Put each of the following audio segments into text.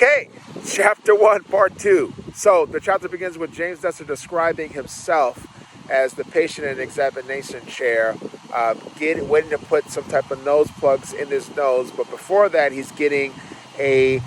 Okay, chapter 1, part 2. So the chapter begins with James Desser describing himself as the patient in an examination chair, waiting to put some type of nose plugs in his nose. But before that, he's getting a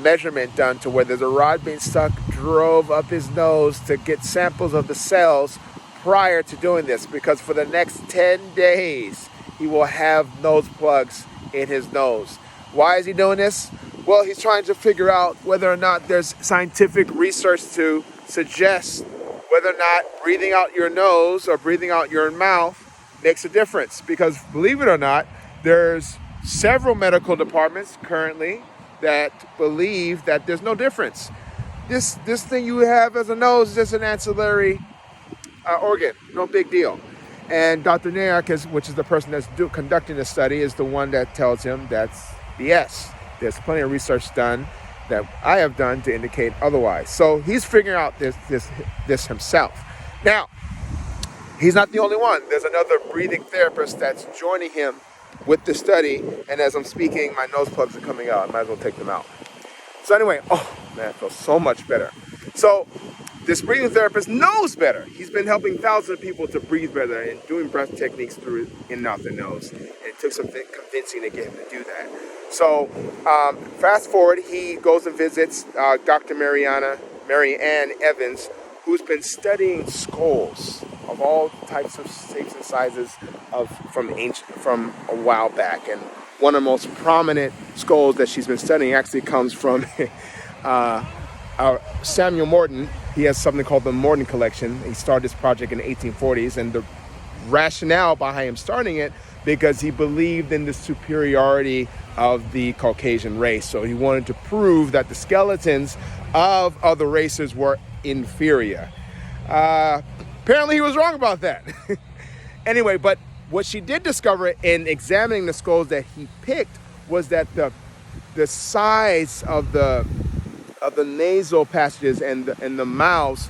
measurement done to where there's a rod being stuck, drove up his nose to get samples of the cells prior to doing this, because for the next 10 days, he will have nose plugs in his nose. Why is he doing this? Well, he's trying to figure out whether or not there's scientific research to suggest whether or not breathing out your nose or breathing out your mouth makes a difference. Because believe it or not, there's several medical departments currently that believe that there's no difference. This thing you have as a nose is just an ancillary organ, no big deal. And Dr. Nayak, which is the person that's conducting the study, is the one that tells him that's BS. There's plenty of research done that I have done to indicate otherwise. So he's figuring out this himself. Now, he's not the only one. There's another breathing therapist that's joining him with the study. And as I'm speaking, my nose plugs are coming out. I might as well take them out. So anyway, oh man, it feels so much better. So this breathing therapist knows better. He's been helping thousands of people to breathe better and doing breath techniques through in, out, and nose. And it took some convincing to get him to do that. So fast forward, he goes and visits Dr. Mary Ann Evans, who's been studying skulls of all types of shapes and sizes from a while back. And one of the most prominent skulls that she's been studying actually comes from Samuel Morton. He has something called the Morton Collection. He started this project in the 1840s, and the rationale behind him starting it because he believed in the superiority of the Caucasian race. So he wanted to prove that the skeletons of other races were inferior. Apparently he was wrong about that. Anyway, but what she did discover in examining the skulls that he picked was that the size of the nasal passages and the mouths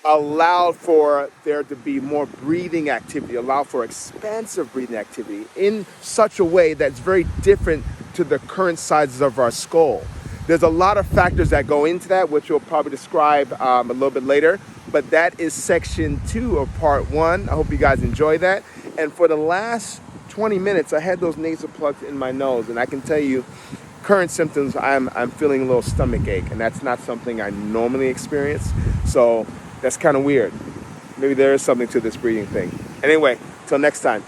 allowed for there to be more breathing activity, allowed for expansive breathing activity in such a way that's very different to the current sizes of our skull. There's a lot of factors that go into that, which we'll probably describe a little bit later, but that is section 2 of part 1. I hope you guys enjoy that. And for the last 20 minutes, I had those nasal plugs in my nose, and I can tell you, current symptoms, I'm feeling a little stomach ache, and that's not something I normally experience. So that's kind of weird. Maybe there is something to this breathing thing. Anyway, till next time.